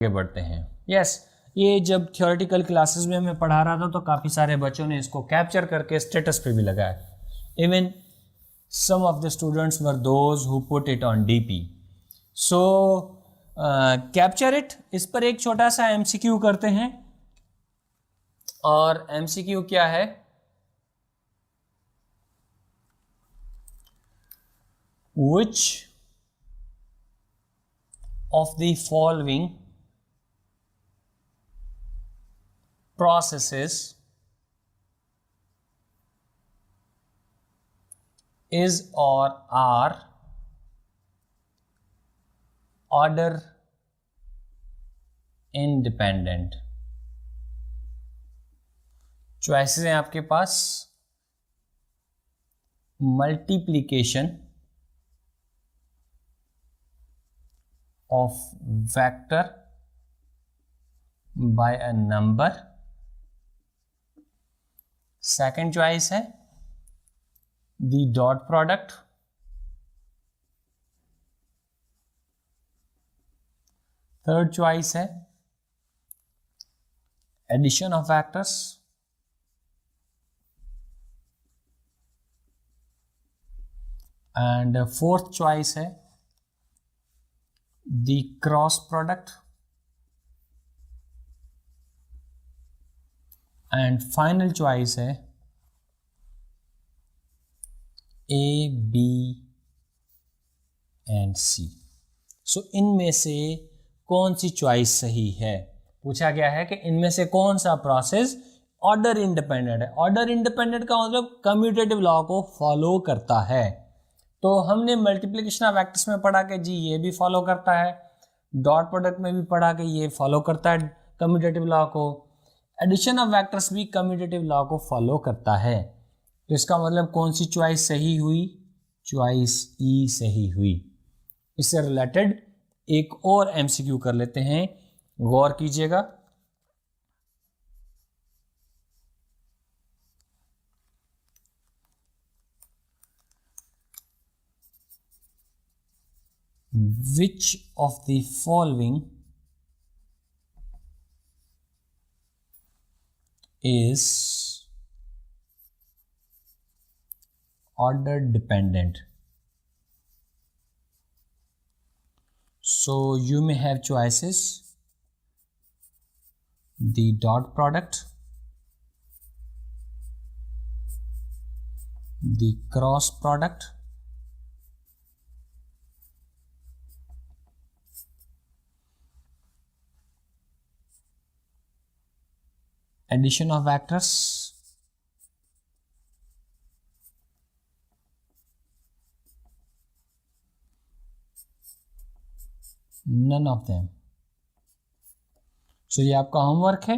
आगे बढ़ते हैं। यस, ये जब थियोरेटिकल क्लासेस में मैं पढ़ा रहा था तो काफ़ी सारे बच्चों ने इसको कैप्चर करके स्टेटस पे भी लगाया। Even some of the students were those who put it on DP. So capture it. इस पर एक छोटा सा एमसीक्यू करते हैं, और एमसीक्यू क्या है? Which of the following processes is or are order independent? Choices हैं आपके पास: multiplication of vector by a number, second choice है the dot product, third choice है addition of vectors, and fourth choice है the cross product, and final choice है A, B and C. सो इनमें से कौन सी choice सही है? पूछा गया है कि इनमें से कौन सा प्रोसेस ऑर्डर इंडिपेंडेंट है। ऑर्डर इंडिपेंडेंट का मतलब कम्यूटेटिव लॉ को फॉलो करता है। तो हमने मल्टीप्लिकेशन ऑफ वेक्टर्स में पढ़ा कि जी ये भी फॉलो करता है, डॉट प्रोडक्ट में भी पढ़ा कि ये फॉलो करता है कम्यूटेटिव लॉ को, एडिशन ऑफ वेक्टर्स भी कम्यूटेटिव लॉ को फॉलो करता है। तो इसका मतलब कौन सी चॉइस सही हुई? चॉइस ई सही हुई। इससे रिलेटेड एक और एमसीक्यू कर लेते हैं, गौर कीजिएगा। Which of the following is order dependent? So you may have choices: the dot product, the cross product, addition of vectors, none of them. So ये आपका होमवर्क है,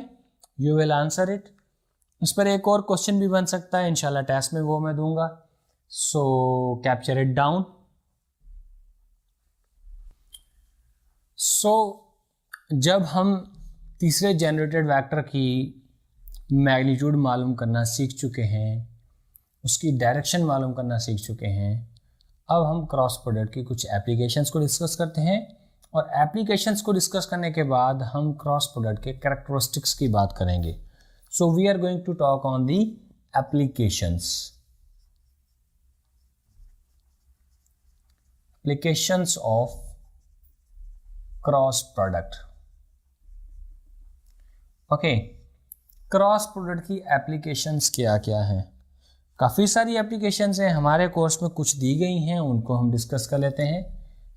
you will answer it. इस पर एक और क्वेश्चन भी बन सकता है, इंशाल्लाह टेस्ट में वो मैं दूंगा। So capture it down. So जब हम तीसरे जनरेटेड वेक्टर की मैग्नीट्यूड मालूम करना सीख चुके हैं, उसकी डायरेक्शन मालूम करना सीख चुके हैं, अब हम क्रॉस प्रोडक्ट की कुछ एप्लीकेशंस को डिस्कस करते हैं, और एप्लीकेशंस को डिस्कस करने के बाद हम क्रॉस प्रोडक्ट के कैरेक्टरिस्टिक्स की बात करेंगे। So we are going to talk on the applications. Applications of cross product. Okay, cross product की एप्लीकेशंस क्या क्या हैं? काफ़ी सारी एप्लीकेशंस हैं, हमारे कोर्स में कुछ दी गई हैं, उनको हम डिस्कस कर लेते हैं।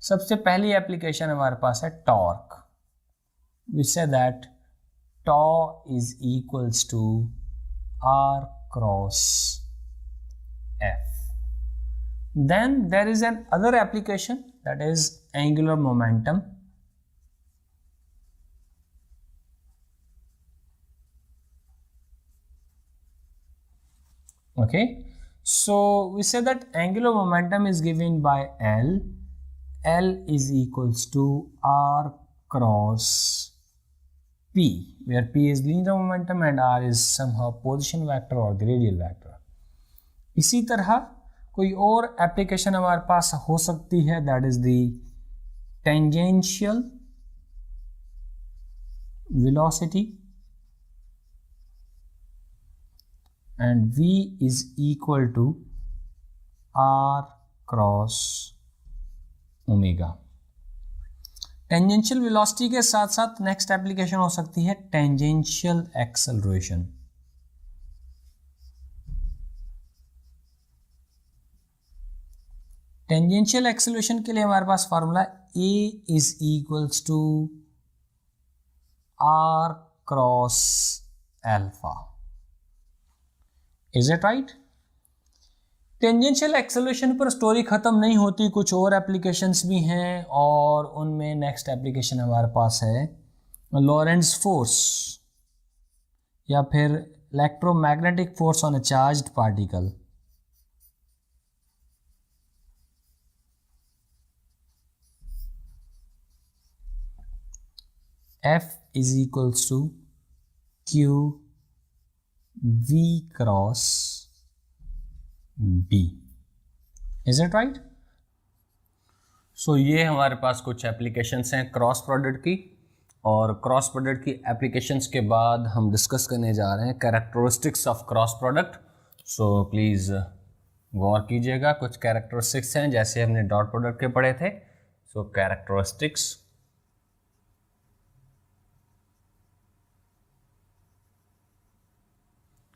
सबसे पहली एप्लीकेशन हमारे पास है torque. We say that tau is equals to R cross F. Then there is another application that is angular momentum. Okay, so we say that angular momentum is given by L. L is equals to R cross P, where P is linear momentum and R is somehow position vector or the radial vector. इसी तरह कोई और application हमारे पास हो सकती है, that is the tangential velocity and v is equal to r cross omega. Tangential velocity के साथ साथ नेक्स्ट एप्लीकेशन हो सकती है टेंजेंशियल एक्सेलरेशन। टेंजेंशियल एक्सेलरेशन के लिए हमारे पास formula a is equals to r cross alpha. Is it right? Tangential acceleration पर स्टोरी खत्म नहीं होती, कुछ और एप्लीकेशंस भी हैं और उनमें नेक्स्ट एप्लीकेशन हमारे पास है लॉरेंट्ज फोर्स या फिर electromagnetic force on a charged particle. F is equals to Q V cross B. Is it right? So ये हमारे पास कुछ एप्लीकेशंस हैं क्रॉस प्रोडक्ट की, और क्रॉस प्रोडक्ट की एप्लीकेशंस के बाद हम डिस्कस करने जा रहे हैं characteristics of cross product. So please गौर कीजिएगा, कुछ कैरेक्टरिस्टिक्स हैं जैसे हमने डॉट प्रोडक्ट के पढ़े थे। सो कैरेक्टरिस्टिक्स,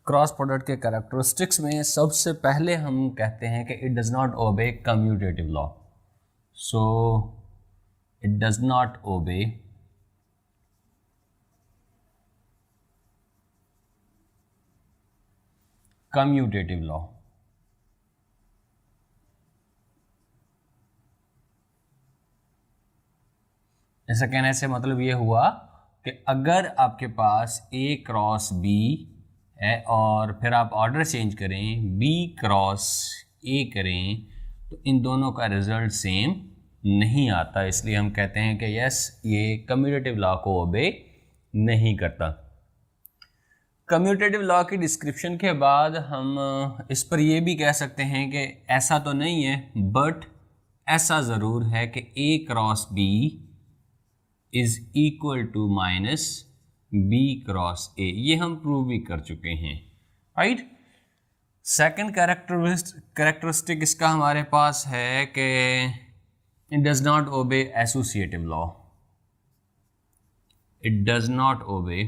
क्रॉस प्रोडक्ट के कैरेक्टरिस्टिक्स में सबसे पहले हम कहते हैं कि it does not obey commutative law. So it does not obey commutative law. ऐसा कहने से मतलब ये हुआ कि अगर आपके पास A क्रॉस B है और फिर आप ऑर्डर चेंज करें, B क्रॉस A करें, तो इन दोनों का रिजल्ट सेम नहीं आता। इसलिए हम कहते हैं कि यस, ये कम्यूटेटिव लॉ को ओबे नहीं करता। कम्यूटेटिव लॉ की डिस्क्रिप्शन के बाद हम इस पर ये भी कह सकते हैं कि ऐसा तो नहीं है, बट ऐसा ज़रूर है कि A cross B is equal to minus B cross A। ये हम प्रूव भी कर चुके हैं, राइट। सेकंड कैरेक्टरिस्टिक इसका हमारे पास है कि it does not obey associative law. It does not obey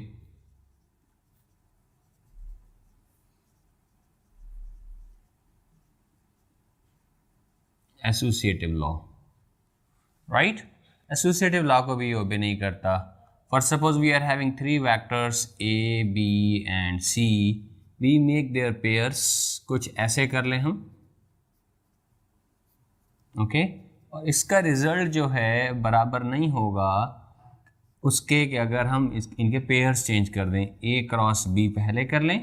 associative law, right. Associative law को भी ओबे नहीं करता। For suppose we are having three vectors A, B and C, we make their pairs, कुछ ऐसे कर लें हम, ओके। और इसका रिजल्ट जो है बराबर नहीं होगा उसके कि अगर हम इनके पेयर्स चेंज कर दें, A क्रॉस B पहले कर लें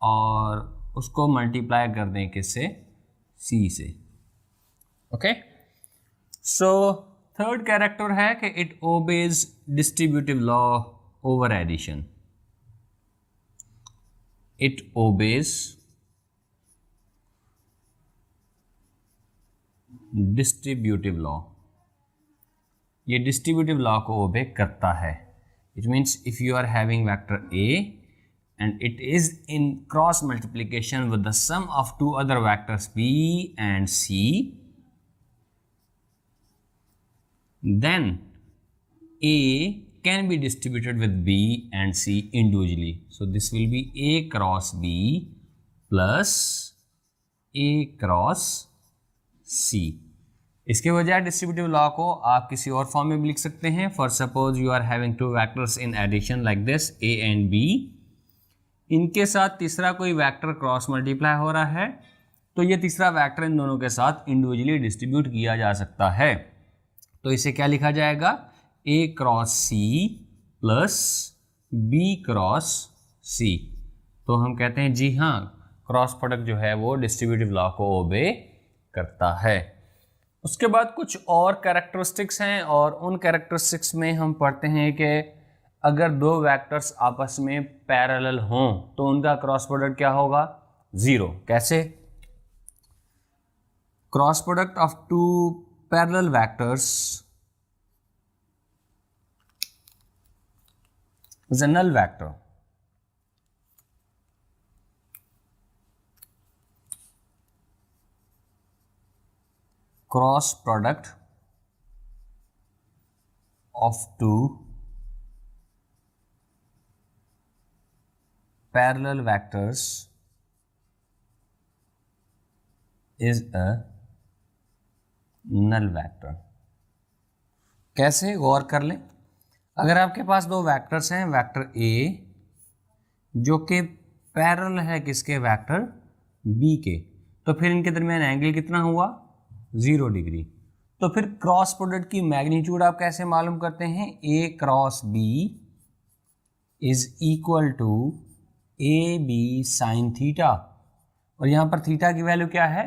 और उसको मल्टीप्लाई कर दें किससे, C से, ओके। सो थर्ड कैरेक्टर है कि it obeys distributive law over addition. It obeys distributive law. ये डिस्ट्रीब्यूटिव लॉ को ओबे करता है। It means if you are having vector A and it is in cross multiplication with the sum of two other vectors B and C, then A can be distributed with B and C individually. So this will be A cross B plus A cross C. इसके बजाय distributive law को आप किसी और form में भी लिख सकते हैं। For suppose you are having two vectors in addition like this A and B, इनके साथ तीसरा कोई वेक्टर क्रॉस मल्टीप्लाई हो रहा है, तो ये तीसरा वेक्टर इन दोनों के साथ इंडिविजुअली डिस्ट्रीब्यूट किया जा सकता है। तो इसे क्या लिखा जाएगा, A cross C plus B cross C। तो हम कहते हैं जी हाँ, क्रॉस प्रोडक्ट जो है वो डिस्ट्रीब्यूटिव लॉ को ओबे करता है। उसके बाद कुछ और कैरेक्टरिस्टिक्स हैं और उन कैरेक्टरिस्टिक्स में हम पढ़ते हैं कि अगर दो वेक्टर्स आपस में पैरेलल हों तो उनका क्रॉस प्रोडक्ट क्या होगा, ज़ीरो। कैसे? Cross product of two parallel vectors is a null vector. Cross product of two parallel vectors is a null vector. कैसे, गौर कर लें। अगर आपके पास दो वेक्टर्स हैं, वेक्टर ए जो कि पैरेलल है किसके, वेक्टर बी के, तो फिर इनके दरमियान एंगल कितना हुआ, 0 डिग्री। तो फिर क्रॉस प्रोडक्ट की मैग्नीट्यूड आप कैसे मालूम करते हैं, A cross B is equal to A B sine theta, और यहाँ पर थीटा की वैल्यू क्या है,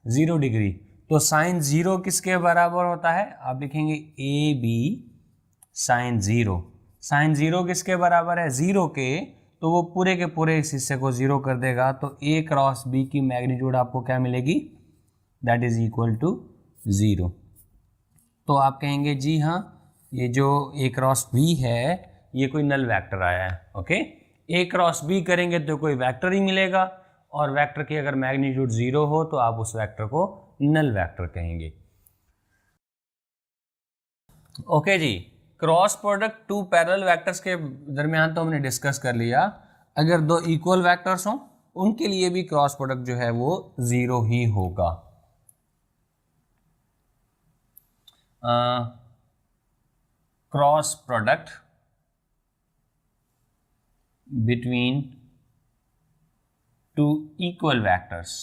0 डिग्री। तो साइन 0 किसके बराबर होता है, आप लिखेंगे ए बी साइन 0। साइन 0 किसके बराबर है, 0 के, तो वो पूरे के पूरे इस हिस्से को 0 कर देगा। तो ए क्रॉस बी की मैग्नीट्यूड आपको क्या मिलेगी, दैट इज इक्वल टू 0। तो आप कहेंगे जी हाँ, ये जो ए क्रॉस बी है ये कोई नल वेक्टर आया है। ओके, ए क्रॉस बी करेंगे तो कोई वेक्टर ही मिलेगा, और वेक्टर की अगर मैग्नीट्यूड 0 हो तो आप उस वेक्टर को नल वेक्टर कहेंगे। ओके जी, cross product two parallel vectors के दरमियान तो हमने डिस्कस कर लिया। अगर दो इक्वल वेक्टर्स हों उनके लिए भी क्रॉस प्रोडक्ट जो है वो 0 ही होगा। Cross product between two equal vectors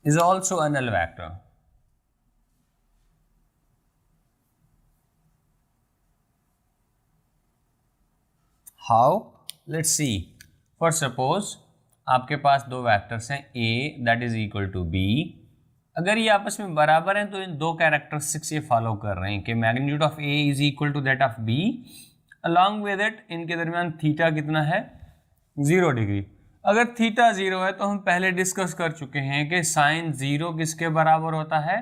is also a null vector. How? Let's see. First suppose आपके पास दो वेक्टर्स हैं a that is equal to b। अगर ये आपस में बराबर हैं तो इन दो कैरेक्टरिस्टिक्स ये फॉलो कर रहे हैं कि magnitude of a is equal to that of b, along with it इनके दरमियान थीटा कितना है, 0 डिग्री। अगर थीटा 0 है तो हम पहले डिस्कस कर चुके हैं कि साइन 0 किसके बराबर होता है,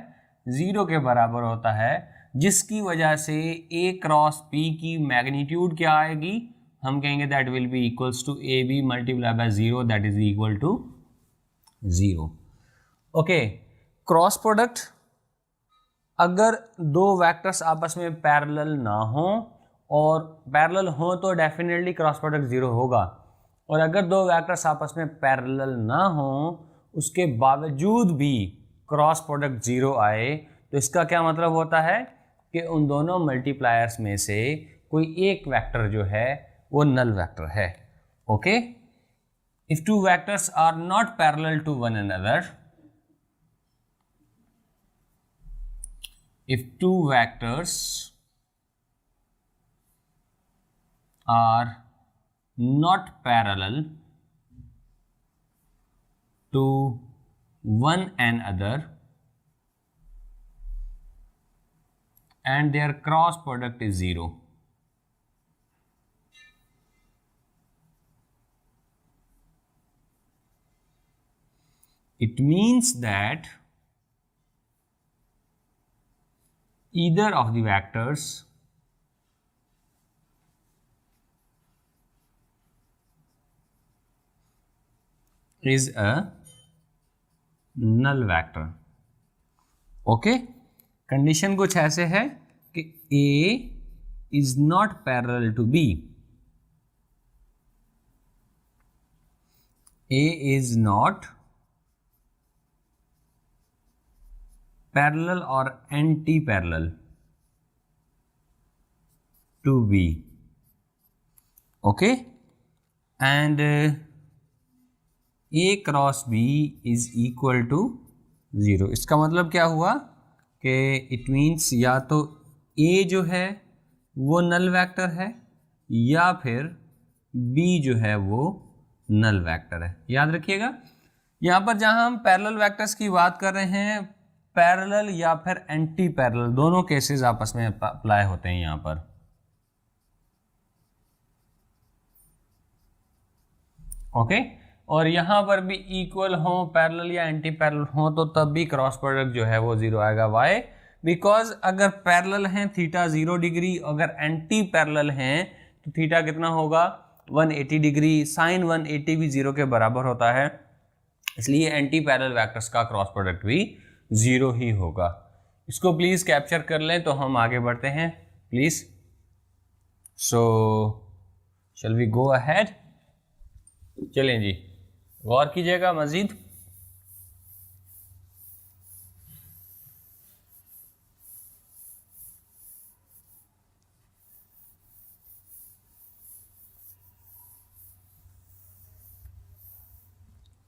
0 के बराबर होता है, जिसकी वजह से a क्रॉस b की मैग्नीट्यूड क्या आएगी, हम कहेंगे that will be equals to A B multiply by 0 that is equal to 0। Okay, cross product अगर दो वेक्टर्स आपस में पैरेलल ना हो, और पैरेलल हो तो डेफिनेटली क्रॉस प्रोडक्ट 0 होगा, और अगर दो वेक्टर्स आपस में पैरेलल ना हो उसके बावजूद भी क्रॉस प्रोडक्ट 0 आए, तो इसका क्या मतलब होता है कि उन दोनों मल्टीप्लायर्स में से कोई एक वेक्टर जो है वो नल वेक्टर है। Okay, if two vectors are not parallel to one another, if two vectors are not parallel to one another and their cross product is 0, it means that either of the vectors is a null vector। Okay, condition कुछ ऐसे है कि A is not parallel to B, A is not parallel or anti-parallel to B, okay, and A cross B is equal to 0। इसका मतलब क्या हुआ कि it means या तो A जो है वो नल वेक्टर है या फिर B जो है वो नल वेक्टर है। याद रखिएगा, यहाँ पर जहाँ हम पैरेलल वेक्टर्स की बात कर रहे हैं, पैरेलल या फिर एंटी पैरेलल दोनों केसेस आपस में अप्लाई होते हैं यहाँ पर। ओके, और यहाँ पर भी इक्वल हो, पैरेलल या एंटी पैरेलल हो, तो तब भी क्रॉस प्रोडक्ट जो है वो 0 आएगा। वाई? बिकॉज अगर पैरेलल हैं थीटा 0 डिग्री, अगर एंटी पैरेलल हैं तो थीटा कितना होगा 180 डिग्री, साइन 180 भी 0 के बराबर होता है, इसलिए एंटी पैरेलल वेक्टर्स का क्रॉस प्रोडक्ट भी 0 ही होगा। इसको प्लीज कैप्चर कर लें तो हम आगे बढ़ते हैं please. So shall we go ahead. चलें जी, गौर कीजिएगा मजीद।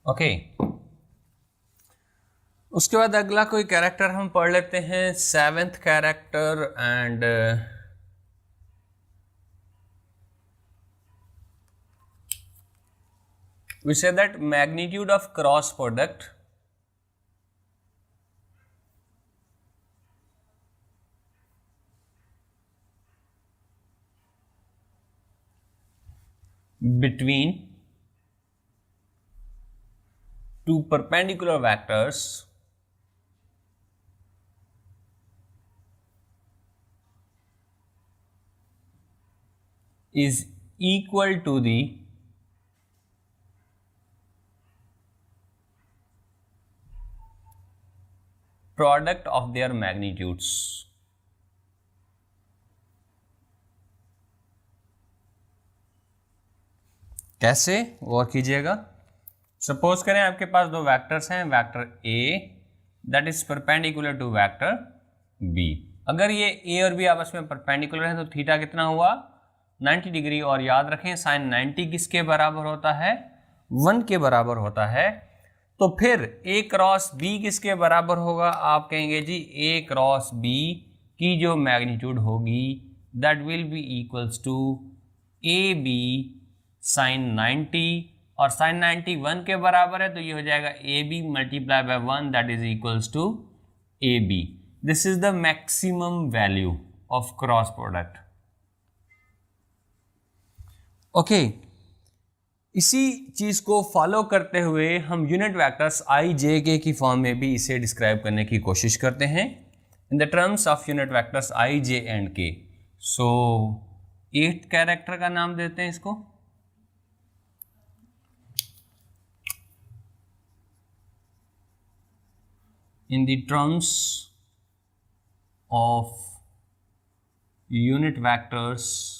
ओके उसके बाद अगला कोई कैरेक्टर हम पढ़ लेते हैं, 7th character, and we say that magnitude of cross product between two perpendicular vectors is equal to the product of their magnitudes। कैसे, गौर कीजिएगा। सपोज करें आपके पास दो वेक्टर्स हैं, vector A that is perpendicular to vector B. अगर ये ए और B आपस में परपेंडिकुलर है तो थीटा कितना हुआ 90 डिग्री, और याद रखें साइन 90 किसके बराबर होता है 1 के बराबर होता है। तो फिर ए क्रॉस बी किसके बराबर होगा, आप कहेंगे जी ए क्रॉस बी की जो मैग्नीट्यूड होगी that will be equals to A B sine 90, और साइन 90 1 के बराबर है तो ये हो जाएगा A B multiply by 1 that is equals to A B. This is the maximum value of cross product. Okay, इसी चीज को फॉलो करते हुए हम यूनिट वेक्टर्स आई जे के की फॉर्म में भी इसे डिस्क्राइब करने की कोशिश करते हैं in the terms of unit vectors I J and के। सो 8th कैरेक्टर का नाम देते हैं इसको, in the terms of unit vectors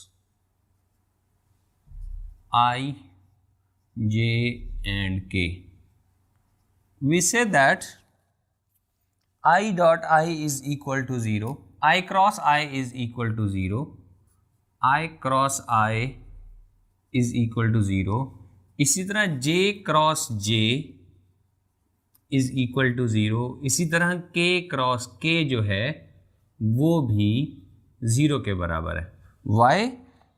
I, J and K. We say that I dot I is equal to 0, I cross I is equal to 0, I cross I is equal to 0, इसी तरह J cross J is equal to 0, इसी तरह K cross K जो है वो भी 0 के बराबर है। Why?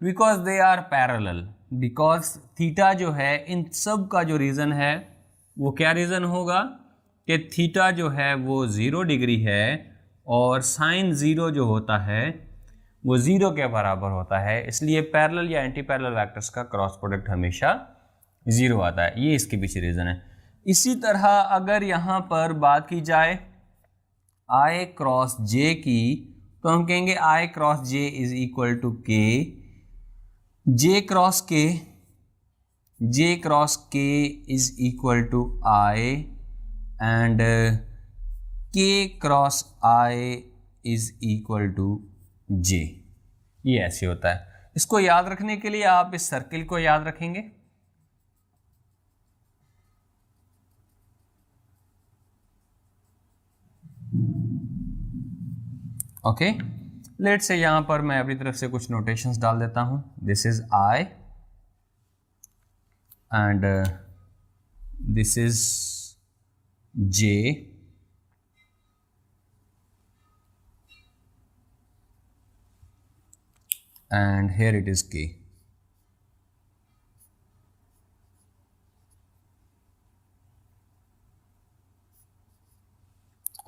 Because they are parallel। Because theta जो है इन सब का जो रीज़न है वो क्या रीज़न होगा कि थीटा जो है वो 0 डिग्री है और साइन 0 जो होता है वो 0 के बराबर होता है, इसलिए पैरेलल या एंटी पैरेलल वेक्टर्स का क्रॉस प्रोडक्ट हमेशा 0 आता है। ये इसके पीछे रीज़न है। इसी तरह अगर यहाँ पर बात की जाए आई क्रॉस जे की तो हम कहेंगे I cross J is equal to K, J cross K is equal to I and K cross I is equal to J। ये ऐसे होता है। इसको याद रखने के लिए आप इस सर्किल को याद रखेंगे। ओके, लेट से यहाँ पर मैं अपनी तरफ से कुछ नोटेशंस डाल देता हूँ। This is I and this is J and here it is K।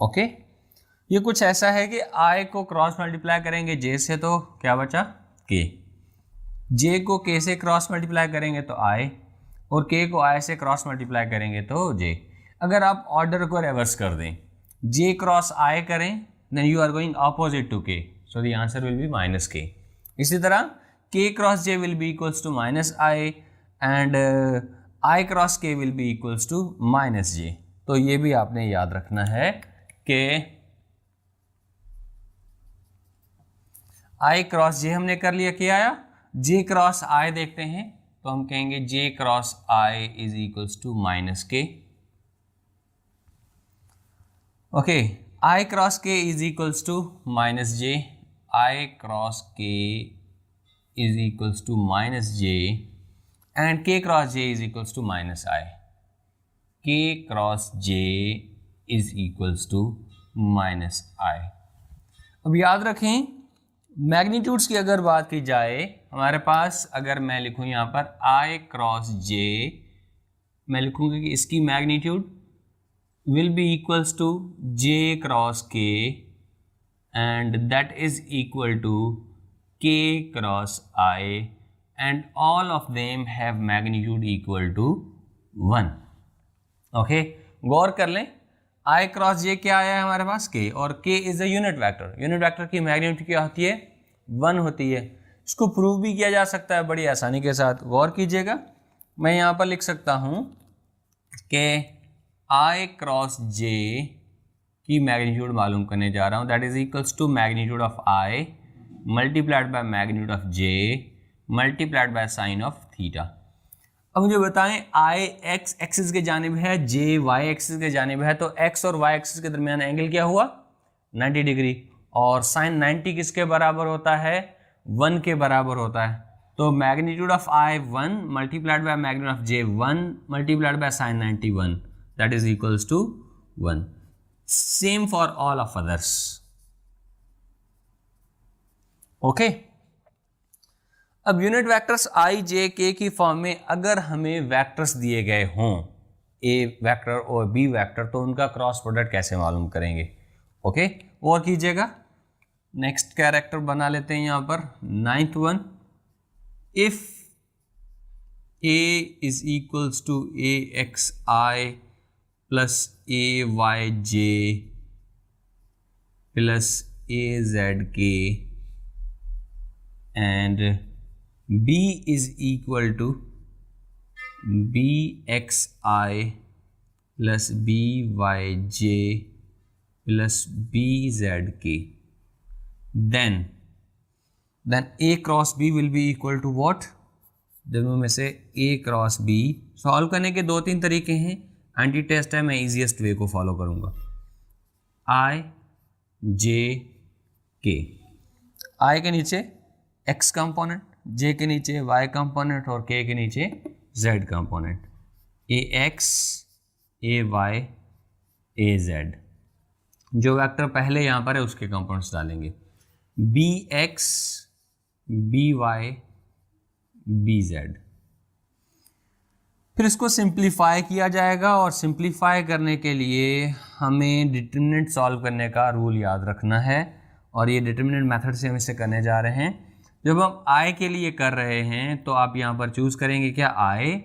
Okay, ये कुछ ऐसा है कि I को क्रॉस मल्टीप्लाई करेंगे J से तो क्या बचा K, J को K से क्रॉस मल्टीप्लाई करेंगे तो I, और K को I से क्रॉस मल्टीप्लाई करेंगे तो J। अगर आप ऑर्डर को रिवर्स कर दें, J क्रॉस I करें then you are going opposite to k, so the answer will be minus k. इसी तरह k cross j will be equals to minus I and I cross k will be equals to minus j. तो ये भी आपने याद रखना है कि I क्रॉस j हमने कर लिया, क्या आया, j क्रॉस I देखते हैं तो हम कहेंगे j cross I is equals to minus k. Okay, I cross k is equals to minus j, I cross k is equals to minus j and k cross j is equals to minus I. k cross j is equals to minus I. अब याद रखें magnitudes की अगर बात की जाए, हमारे पास अगर मैं लिखूं यहाँ पर I क्रॉस j, मैं लिखूंगा कि इसकी magnitude will be equals to j cross k and that is equal to k cross I and all of them have magnitude equal to 1. Okay, गौर कर लें, I क्रॉस j क्या आया है हमारे पास k, और k is a unit vector. Unit vector की मैग्नीट्यूड क्या होती है, 1 होती है. इसको प्रूव भी किया जा सकता है बड़ी आसानी के साथ. गौर कीजिएगा, मैं यहाँ पर लिख सकता हूँ कि I क्रॉस j की मैग्नीट्यूड मालूम करने जा रहा हूँ, that is equals to magnitude of I multiplied by magnitude of j multiplied by sine of theta. अब मुझे बताएं I x एक्सिस के जानिब है, j y एक्सिस के जानिब है, तो x और y एक्सिस के दरमियान एंगल क्या हुआ, 90 डिग्री. और साइन 90 किसके बराबर होता है, 1 के बराबर होता है. तो magnitude of I 1 multiplied by magnitude of j 1 multiplied by sine 90 1, that is equals to 1. Same for all of others. Okay, अब unit vectors I j k की फॉर्म में अगर हमें वेक्टर्स दिए गए हों, a वेक्टर और b वेक्टर, तो उनका क्रॉस प्रोडक्ट कैसे मालूम करेंगे. ओके, और कीजिएगा, नेक्स्ट कैरेक्टर बना लेते हैं यहाँ पर 9th one. If a is equals to a x I plus a y j plus a z k and b is equal to bxi plus byj plus bzk, then a cross b will be equal to what. दोनों में से a cross b solve करने के 2-3 तरीके हैं. Anti test है, मैं easiest way को फॉलो करूंगा. I j k, I के नीचे x कंपोनेंट, j के नीचे y कंपोनेंट और k के नीचे z component. ax ay az, जो वेक्टर पहले यहाँ पर है उसके कंपोनेंट्स डालेंगे. bx by bz, फिर इसको सिंप्लीफाई किया जाएगा. और सिंप्लीफाई करने के लिए हमें डिटरमिनेंट सॉल्व करने का रूल याद रखना है, और ये डिटरमिनेंट मेथड से हम इसे करने जा रहे हैं. जब हम I के लिए कर रहे हैं तो आप यहाँ पर चूज़ करेंगे क्या, I,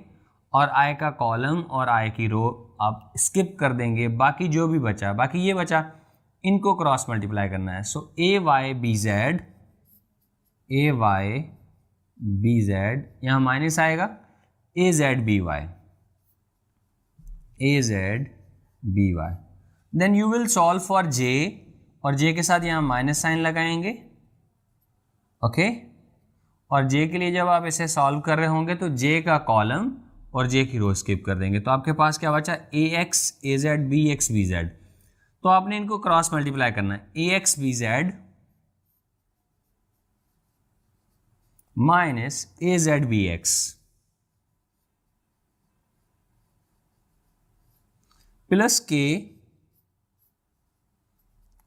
और I का कॉलम और I की रो आप स्किप कर देंगे. बाकी जो भी बचा, बाकी ये बचा, इनको क्रॉस मल्टीप्लाई करना है. सो ay bz, यहाँ माइनस आएगा, az by, then you will solve for j, और j के साथ यहाँ माइनस साइन लगाएंगे. ओके, और j के लिए जब आप इसे सॉल्व कर रहे होंगे तो j का कॉलम और j की रो स्किप कर देंगे. तो आपके पास क्या बचा, ax az bx bz. तो आपने इनको क्रॉस मल्टीप्लाई करना है. ax bz minus az bx plus k,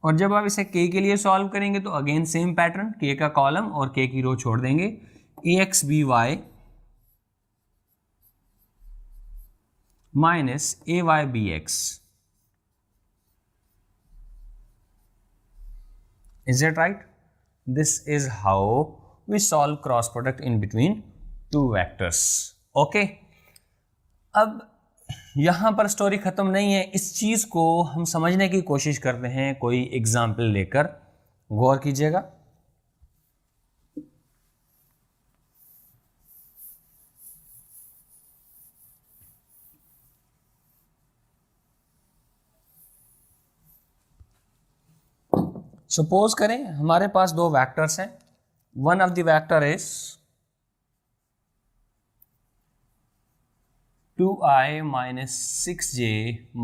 और जब आप इसे k के लिए सॉल्व करेंगे तो अगेन सेम पैटर्न, k का कॉलम और k की रो छोड़ देंगे. ax by minus ay bx. Is it right? This is how we solve cross product in between two vectors. Okay. अब यहाँ पर स्टोरी ख़त्म नहीं है, इस चीज़ को हम समझने की कोशिश करते हैं कोई एग्जाम्पल लेकर। गौर कीजिएगा। सपोज करें हमारे पास दो वेक्टर्स हैं। One of the vector is 2i minus 6j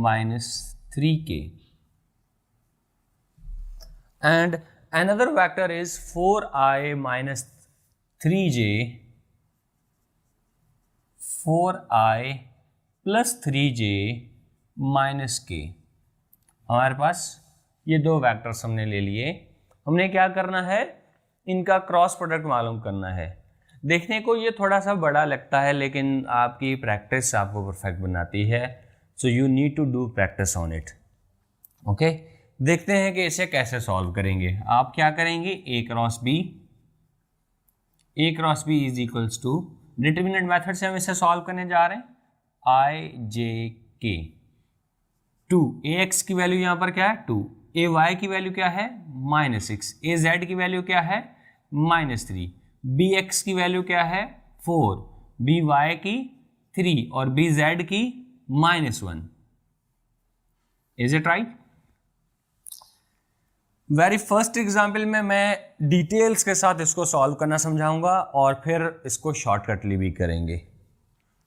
minus 3k and another vector is 4i minus 3j 4i plus 3j minus k। हमारे पास ये दो वेक्टर्स हमने ले लिए। हमने क्या करना है, इनका क्रॉस प्रोडक्ट मालूम करना है। देखने को ये थोड़ा सा बड़ा लगता है लेकिन आपकी प्रैक्टिस आपको परफेक्ट बनाती है। So you need to do practice on it. Okay, देखते हैं कि इसे कैसे सॉल्व करेंगे। आप क्या करेंगे, A cross B is equals to determinant method से हम इसे सॉल्व करने जा रहे हैं। आई जे के 2 ए एक्स की वैल्यू यहाँ पर क्या है 2, ए वाई की वैल्यू क्या है -6, ए जेड की वैल्यू क्या है -3, बी एक्स की वैल्यू क्या है 4, बी वाई की 3 और बी जेड की -1। Is it right? Very first example में मैं डिटेल्स के साथ इसको सॉल्व करना समझाऊंगा और फिर इसको शॉर्टकटली भी करेंगे।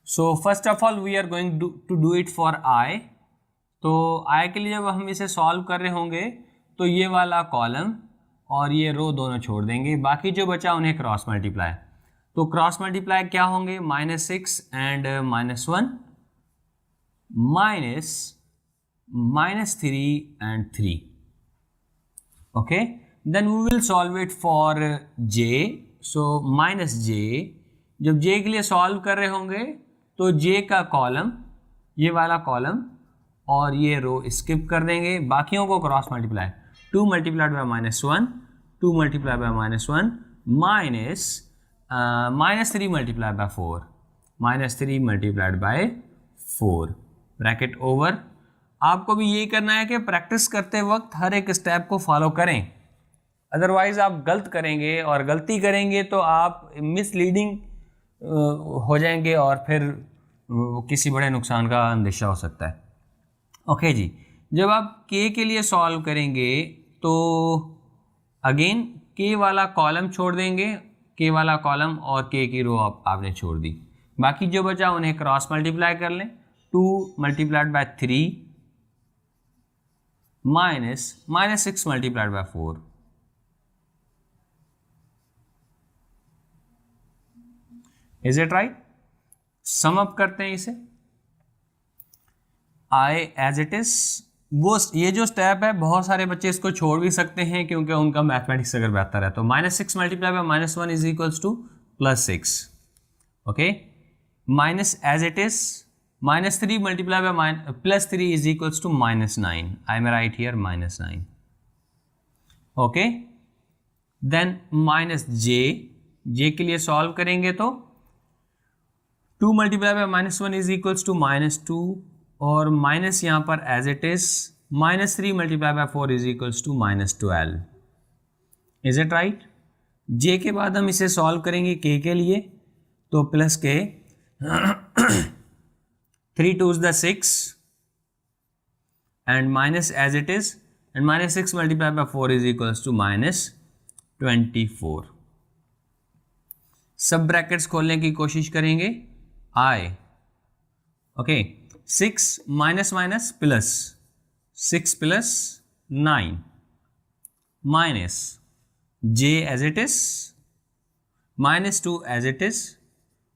So first of all we are going to do it for I. तो आई के लिए जब हम इसे सॉल्व कर रहे होंगे तो ये वाला कॉलम और ये रो दोनों छोड़ देंगे, बाकी जो बचा उन्हें क्रॉस मल्टीप्लाई। तो क्रॉस मल्टीप्लाई क्या होंगे, -6 and -1 -3 and 3। Okay, then we will solve it for j। So -j, जब j के लिए सॉल्व कर रहे होंगे तो j का कॉलम, ये वाला कॉलम और ये रो स्किप कर देंगे, बाकियों को cross multiply. 2 multiplied by -1, 2 multiplied by -1 -3 multiplied by 4, -3 multiplied by 4, bracket over. आपको भी यही करना है कि प्रैक्टिस करते वक्त हर एक स्टेप को फॉलो करें, अदरवाइज आप गलत करेंगे और गलती करेंगे तो आप मिसलीडिंग हो जाएंगे और फिर किसी बड़े नुकसान का अंदेशा हो सकता है। ओके जी, जब आप k के लिए सॉल्व करेंगे तो अगेन k वाला कॉलम छोड़ देंगे, k वाला कॉलम और k की रो आपने छोड़ दी, बाकी जो बचा उन्हें क्रॉस मल्टीप्लाई कर लें। 2 multiplied by 3 -6 multiplied by 4। Is it right? Sum up करते हैं इसे। आई एज इट इज, वो ये जो स्टेप है बहुत सारे बच्चे इसको छोड़ भी सकते हैं क्योंकि उनका मैथमेटिक्स अगर बेहतर है। तो -6 multiply by -1 is equals to +6। Okay, minus as it is -3 multiply by +3 is equals to -9। I am right here -9। Okay, then -j के लिए सॉल्व करेंगे तो 2 multiply by -1 is equals to -2 और माइनस यहाँ पर as it is -3 multiply by 4 is equals to -12। Is it right? j के बाद हम इसे सॉल्व करेंगे k के लिए, तो plus k 3 2s the 6 and minus as it is and -6 multiplied by 4 is equals to -24। सब ब्रैकेट्स खोलने की कोशिश करेंगे। i okay 6 minus minus plus 6 plus 9 minus j as it is -2 as it is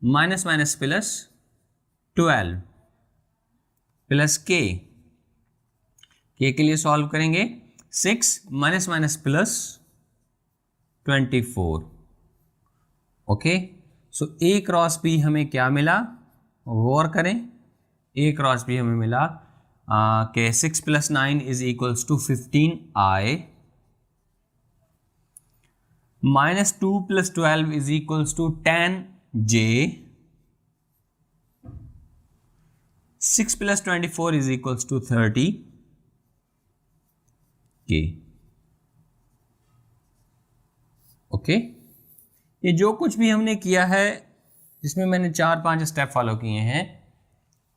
minus minus plus 12 plus k के लिए solve करेंगे 6 minus minus plus 24। Okay, so a cross b हमें क्या मिला, गौर करें। a क्रॉस b हमें मिला कि 6 plus 9 is equals to 15i -2 plus 12 is equals to 10j 6 + 24 is equals to 30 K. Okay, ये जो कुछ भी हमने किया है, जिसमें मैंने 4-5 स्टेप फॉलो किए हैं,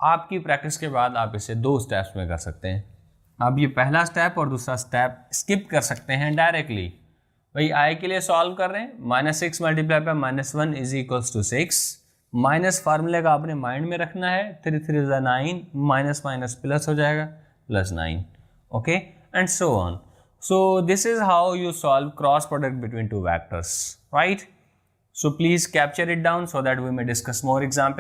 आपकी प्रैक्टिस के बाद आप इसे 2 स्टेप्स में कर सकते हैं। आप ये पहला स्टेप और दूसरा स्टेप स्किप कर सकते हैं डायरेक्टली। भाई आई के लिए सॉल्व कर रहे हैं, -6 multiply by -1 is equals to 6। Minus फार्मूले का आपने माइंड में रखना है, 3 3 = 9, माइनस माइनस प्लस हो जाएगा, +9। Okay, and so on. So this is how you solve cross product between two vectors, right? So please capture it down so that we may discuss more examples.